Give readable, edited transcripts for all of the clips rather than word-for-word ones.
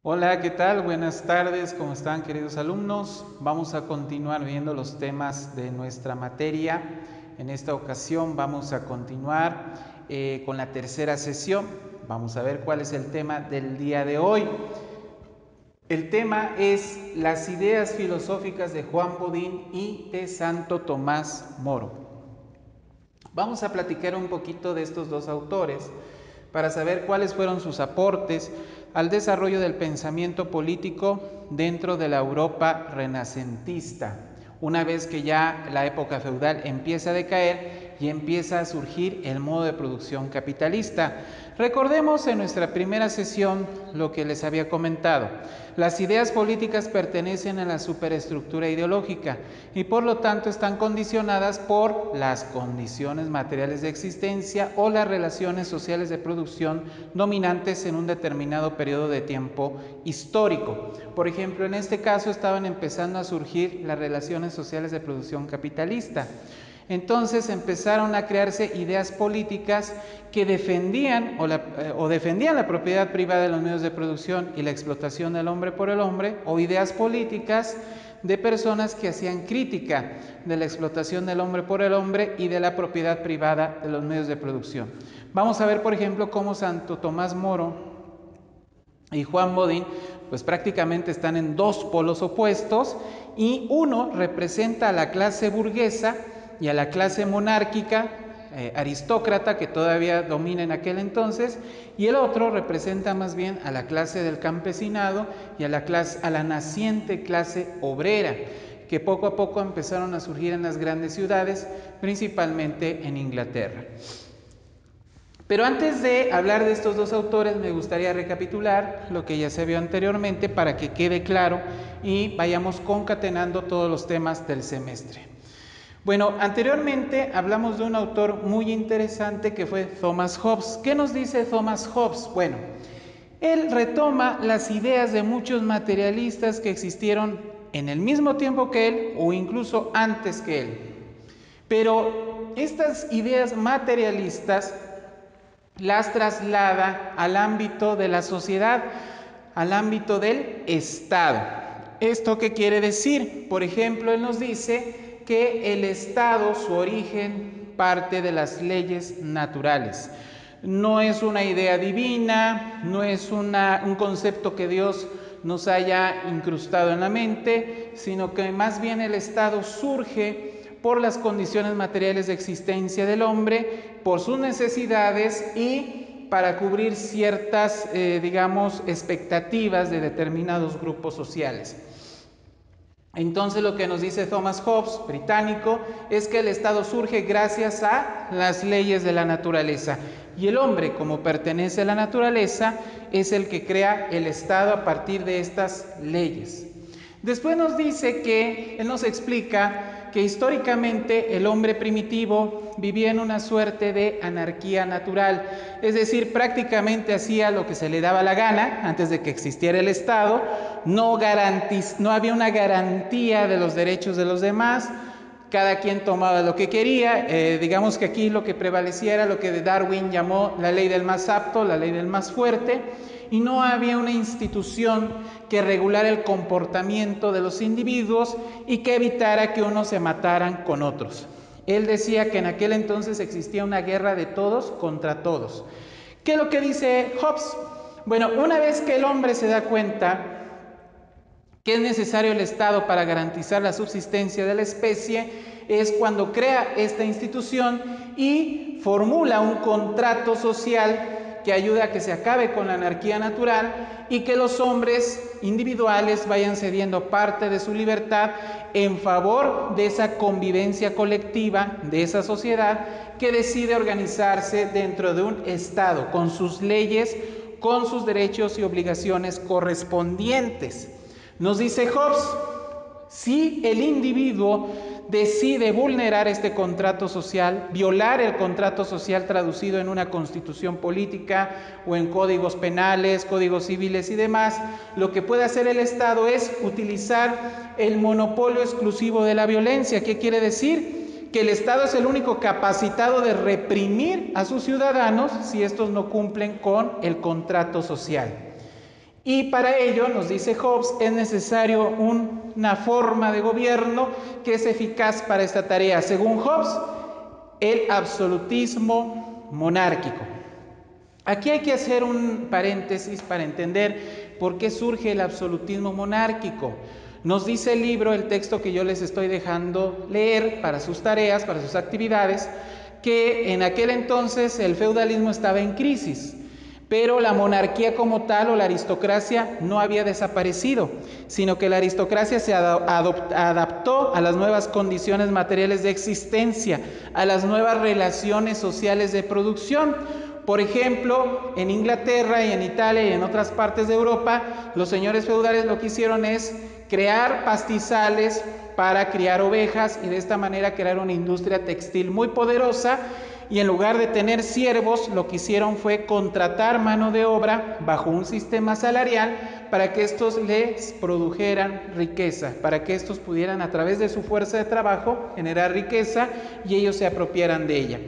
Hola, ¿qué tal? Buenas tardes, ¿cómo están, queridos alumnos? Vamos a continuar viendo los temas de nuestra materia. En esta ocasión vamos a continuar con la tercera sesión. Vamos a ver cuál es el tema del día de hoy. El tema es las ideas filosóficas de Juan Bodin y de Santo Tomás Moro. Vamos a platicar un poquito de estos dos autores para saber cuáles fueron sus aportes al desarrollo del pensamiento político dentro de la Europa renacentista, una vez que ya la época feudal empieza a decaer y empieza a surgir el modo de producción capitalista. Recordemos en nuestra primera sesión lo que les había comentado. Las ideas políticas pertenecen a la superestructura ideológica y por lo tanto están condicionadas por las condiciones materiales de existencia o las relaciones sociales de producción dominantes en un determinado periodo de tiempo histórico. Por ejemplo, en este caso estaban empezando a surgir las relaciones sociales de producción capitalista. Entonces empezaron a crearse ideas políticas que defendían defendían la propiedad privada de los medios de producción y la explotación del hombre por el hombre, o ideas políticas de personas que hacían crítica de la explotación del hombre por el hombre y de la propiedad privada de los medios de producción. Vamos a ver, por ejemplo, cómo Santo Tomás Moro y Juan Bodin pues prácticamente están en dos polos opuestos, y uno representa a la clase burguesa y a la clase monárquica, aristócrata, que todavía domina en aquel entonces, y el otro representa más bien a la clase del campesinado y a la naciente clase obrera, que poco a poco empezaron a surgir en las grandes ciudades, principalmente en Inglaterra. Pero antes de hablar de estos dos autores, me gustaría recapitular lo que ya se vio anteriormente para que quede claro y vayamos concatenando todos los temas del semestre. Bueno, anteriormente hablamos de un autor muy interesante que fue Thomas Hobbes. ¿Qué nos dice Thomas Hobbes? Bueno, él retoma las ideas de muchos materialistas que existieron en el mismo tiempo que él o incluso antes que él. Pero estas ideas materialistas las traslada al ámbito de la sociedad, al ámbito del Estado. ¿Esto qué quiere decir? Por ejemplo, él nos dice que el Estado, su origen, parte de las leyes naturales. No es una idea divina, no es un concepto que Dios nos haya incrustado en la mente, sino que más bien el Estado surge por las condiciones materiales de existencia del hombre, por sus necesidades y para cubrir ciertas, expectativas de determinados grupos sociales. Entonces lo que nos dice Thomas Hobbes, británico, es que el Estado surge gracias a las leyes de la naturaleza. Y el hombre, como pertenece a la naturaleza, es el que crea el Estado a partir de estas leyes. Después nos dice que, él nos explica que históricamente el hombre primitivo vivía en una suerte de anarquía natural, es decir, prácticamente hacía lo que se le daba la gana antes de que existiera el Estado, no había una garantía de los derechos de los demás, cada quien tomaba lo que quería, digamos que aquí lo que prevalecía era lo que Darwin llamó la ley del más apto, la ley del más fuerte, y no había una institución que regulara el comportamiento de los individuos y que evitara que unos se mataran con otros. Él decía que en aquel entonces existía una guerra de todos contra todos. ¿Qué es lo que dice Hobbes? Bueno, una vez que el hombre se da cuenta que es necesario el Estado para garantizar la subsistencia de la especie, es cuando crea esta institución y formula un contrato social que ayuda a que se acabe con la anarquía natural y que los hombres individuales vayan cediendo parte de su libertad en favor de esa convivencia colectiva, de esa sociedad que decide organizarse dentro de un Estado, con sus leyes, con sus derechos y obligaciones correspondientes. Nos dice Hobbes, si el individuo decide vulnerar este contrato social, violar el contrato social traducido en una constitución política o en códigos penales, códigos civiles y demás, lo que puede hacer el Estado es utilizar el monopolio exclusivo de la violencia. ¿Qué quiere decir? Que el Estado es el único capacitado de reprimir a sus ciudadanos si estos no cumplen con el contrato social. Y para ello, nos dice Hobbes, es necesario una forma de gobierno que es eficaz para esta tarea. Según Hobbes, el absolutismo monárquico. Aquí hay que hacer un paréntesis para entender por qué surge el absolutismo monárquico. Nos dice el libro, el texto que yo les estoy dejando leer para sus tareas, para sus actividades, que en aquel entonces el feudalismo estaba en crisis, pero la monarquía como tal o la aristocracia no había desaparecido, sino que la aristocracia se adaptó a las nuevas condiciones materiales de existencia, a las nuevas relaciones sociales de producción. Por ejemplo, en Inglaterra y en Italia y en otras partes de Europa, los señores feudales lo que hicieron es crear pastizales para criar ovejas y de esta manera crear una industria textil muy poderosa, y en lugar de tener siervos, lo que hicieron fue contratar mano de obra bajo un sistema salarial para que estos les produjeran riqueza, para que estos pudieran a través de su fuerza de trabajo generar riqueza y ellos se apropiaran de ella.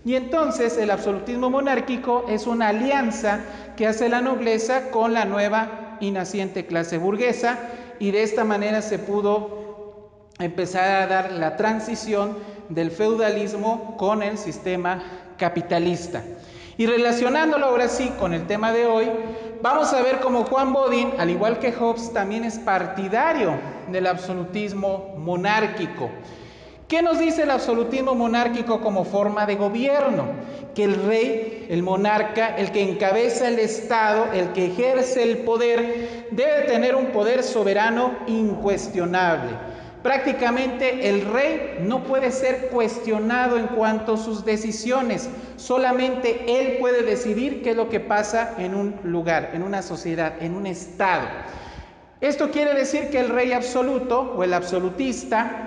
Y entonces el absolutismo monárquico es una alianza que hace la nobleza con la nueva y naciente clase burguesa, y de esta manera se pudo empezar a dar la transición del feudalismo con el sistema capitalista. Y relacionándolo ahora sí con el tema de hoy, vamos a ver cómo Juan Bodin, al igual que Hobbes, también es partidario del absolutismo monárquico. ¿Qué nos dice el absolutismo monárquico como forma de gobierno? Que el rey, el monarca, el que encabeza el Estado, el que ejerce el poder, debe tener un poder soberano incuestionable. Prácticamente el rey no puede ser cuestionado en cuanto a sus decisiones, solamente él puede decidir qué es lo que pasa en un lugar, en una sociedad, en un estado. Esto quiere decir que el rey absoluto o el absolutista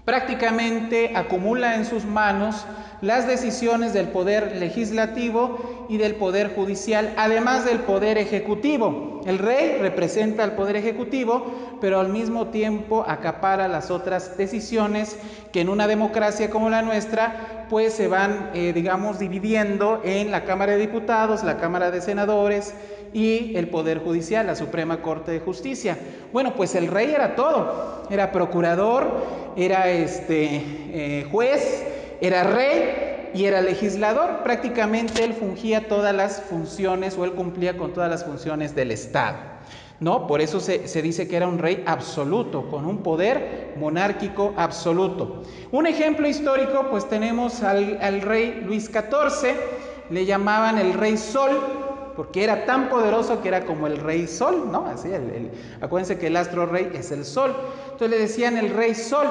prácticamente acumula en sus manos las decisiones del poder legislativo y del poder judicial, además del poder ejecutivo. El rey representa al poder ejecutivo, pero al mismo tiempo acapara las otras decisiones que en una democracia como la nuestra, pues se van, dividiendo en la Cámara de Diputados, la Cámara de Senadores y el Poder Judicial, la Suprema Corte de Justicia. Bueno, pues el rey era todo, era procurador, era juez, era rey y era legislador. Prácticamente él fungía todas las funciones, o él cumplía con todas las funciones del Estado, ¿no? Por eso se dice que era un rey absoluto, con un poder monárquico absoluto. Un ejemplo histórico, pues tenemos al rey Luis XIV, le llamaban el Rey Sol, porque era tan poderoso que era como el Rey Sol, ¿no? Así, acuérdense que el astro rey es el Sol. Entonces le decían el Rey Sol,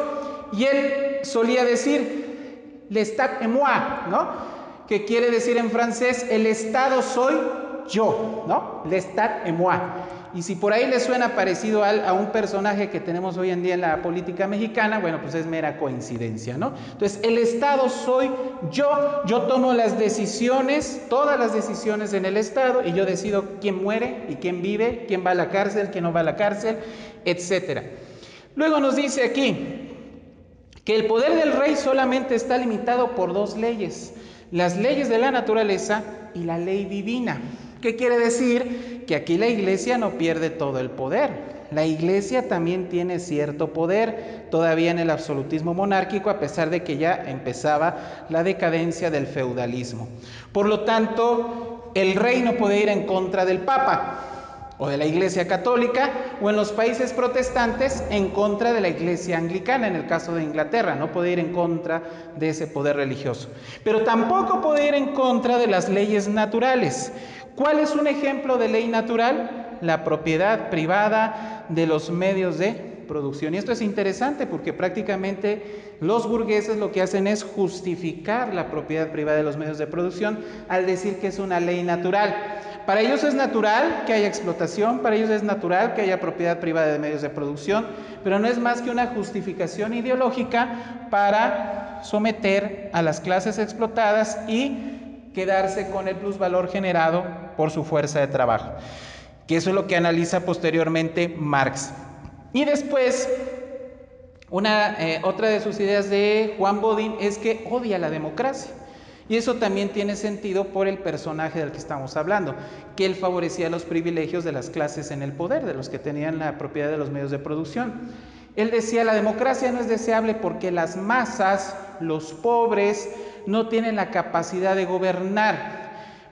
y él solía decir, l'estat est moi, ¿no? Que quiere decir en francés, el Estado soy yo, ¿no? L'estat est moi. Y si por ahí le suena parecido a un personaje que tenemos hoy en día en la política mexicana, bueno, pues es mera coincidencia, ¿no? Entonces, el Estado soy yo tomo las decisiones, todas las decisiones en el Estado, y yo decido quién muere y quién vive, quién va a la cárcel, quién no va a la cárcel, etc. Luego nos dice aquí que el poder del rey solamente está limitado por dos leyes: las leyes de la naturaleza y la ley divina. ¿Qué quiere decir? Que aquí la iglesia no pierde todo el poder. La iglesia también tiene cierto poder todavía en el absolutismo monárquico, a pesar de que ya empezaba la decadencia del feudalismo. Por lo tanto, el rey no puede ir en contra del Papa o de la Iglesia Católica, o en los países protestantes en contra de la Iglesia Anglicana, en el caso de Inglaterra, no puede ir en contra de ese poder religioso. Pero tampoco puede ir en contra de las leyes naturales. ¿Cuál es un ejemplo de ley natural? La propiedad privada de los medios de producción. Y esto es interesante porque prácticamente los burgueses lo que hacen es justificar la propiedad privada de los medios de producción al decir que es una ley natural. Para ellos es natural que haya explotación, para ellos es natural que haya propiedad privada de medios de producción, pero no es más que una justificación ideológica para someter a las clases explotadas y quedarse con el plusvalor generado por su fuerza de trabajo, que eso es lo que analiza posteriormente Marx. Y después, otra de sus ideas de Juan Bodin es que odia la democracia. Y eso también tiene sentido por el personaje del que estamos hablando, que él favorecía los privilegios de las clases en el poder, de los que tenían la propiedad de los medios de producción. Él decía, la democracia no es deseable porque las masas, los pobres, no tienen la capacidad de gobernar.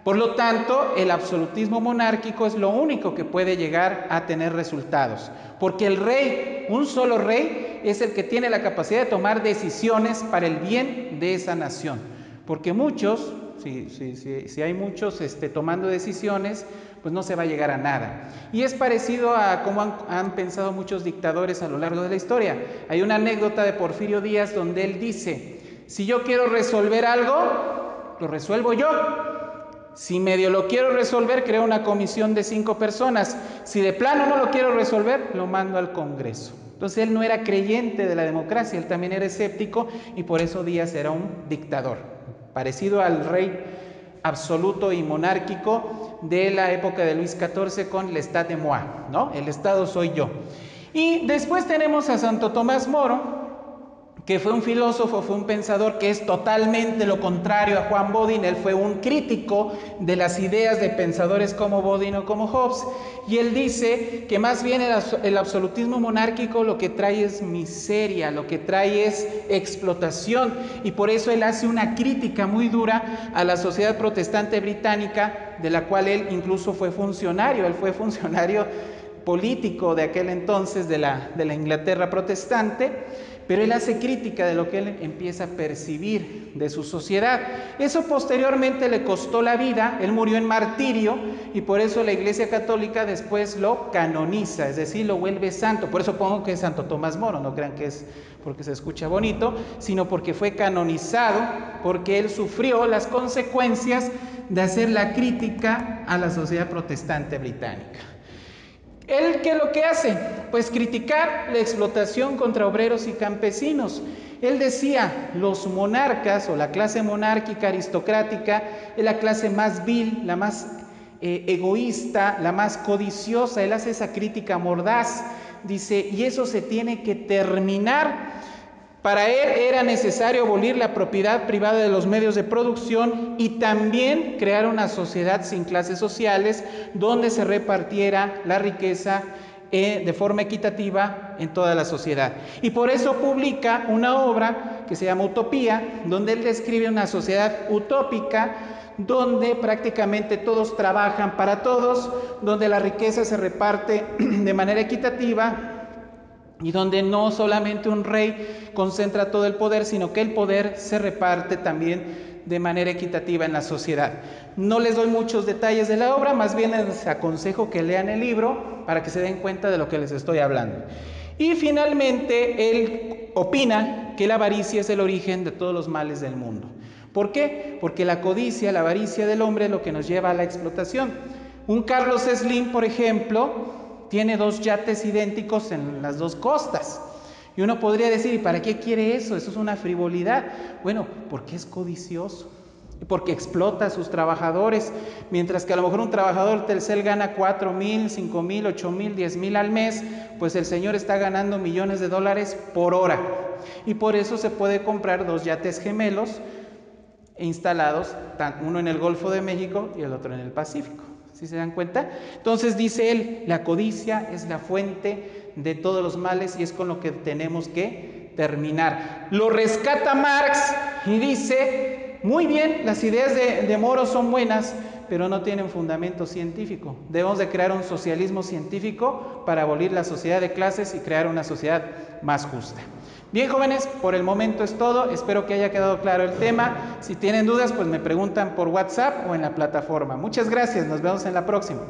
Por lo tanto, el absolutismo monárquico es lo único que puede llegar a tener resultados, porque el rey, un solo rey, es el que tiene la capacidad de tomar decisiones para el bien de esa nación, porque muchos, si hay muchos tomando decisiones, pues no se va a llegar a nada. Y es parecido a cómo han pensado muchos dictadores a lo largo de la historia. Hay una anécdota de Porfirio Díaz donde él dice, si yo quiero resolver algo, lo resuelvo yo. Si medio lo quiero resolver, creo una comisión de 5 personas. Si de plano no lo quiero resolver, lo mando al Congreso. Entonces él no era creyente de la democracia, él también era escéptico y por eso Díaz era un dictador, parecido al rey absoluto y monárquico de la época de Luis XIV con l'État de moi, ¿no? El Estado soy yo. Y después tenemos a Santo Tomás Moro, que fue un filósofo, fue un pensador que es totalmente lo contrario a Juan Bodin. Él fue un crítico de las ideas de pensadores como Bodin o como Hobbes, y él dice que más bien el absolutismo monárquico lo que trae es miseria, lo que trae es explotación, y por eso él hace una crítica muy dura a la sociedad protestante británica, de la cual él incluso fue funcionario. Él fue funcionario político de aquel entonces de la Inglaterra protestante, pero él hace crítica de lo que él empieza a percibir de su sociedad. Eso posteriormente le costó la vida, él murió en martirio y por eso la Iglesia Católica después lo canoniza, es decir, lo vuelve santo. Por eso pongo que es Santo Tomás Moro, no crean que es porque se escucha bonito, sino porque fue canonizado, porque él sufrió las consecuencias de hacer la crítica a la sociedad protestante británica. ¿Él qué es lo que hace? Pues criticar la explotación contra obreros y campesinos. Él decía, los monarcas o la clase monárquica aristocrática es la clase más vil, la más egoísta, la más codiciosa. Él hace esa crítica mordaz, dice, y eso se tiene que terminar. Para él era necesario abolir la propiedad privada de los medios de producción y también crear una sociedad sin clases sociales donde se repartiera la riqueza de forma equitativa en toda la sociedad. Y por eso publica una obra que se llama Utopía, donde él describe una sociedad utópica donde prácticamente todos trabajan para todos, donde la riqueza se reparte de manera equitativa y donde no solamente un rey concentra todo el poder, sino que el poder se reparte también de manera equitativa en la sociedad. No les doy muchos detalles de la obra, más bien les aconsejo que lean el libro para que se den cuenta de lo que les estoy hablando. Y finalmente, él opina que la avaricia es el origen de todos los males del mundo. ¿Por qué? Porque la codicia, la avaricia del hombre es lo que nos lleva a la explotación. Un Carlos Slim, por ejemplo, tiene 2 yates idénticos en las 2 costas. Y uno podría decir, ¿y para qué quiere eso? Eso es una frivolidad. Bueno, porque es codicioso, porque explota a sus trabajadores, mientras que a lo mejor un trabajador Telcel gana 4,000, 5,000, 8,000, 10,000 al mes, pues el señor está ganando millones de dólares por hora. Y por eso se puede comprar 2 yates gemelos instalados, uno en el Golfo de México y el otro en el Pacífico. ¿Sí se dan cuenta? Entonces dice él, la codicia es la fuente de todos los males y es con lo que tenemos que terminar. Lo rescata Marx y dice, muy bien, las ideas de Moro son buenas, pero no tienen fundamento científico. Debemos de crear un socialismo científico para abolir la sociedad de clases y crear una sociedad más justa. Bien, jóvenes, por el momento es todo. Espero que haya quedado claro el tema. Si tienen dudas, pues me preguntan por WhatsApp o en la plataforma. Muchas gracias. Nos vemos en la próxima.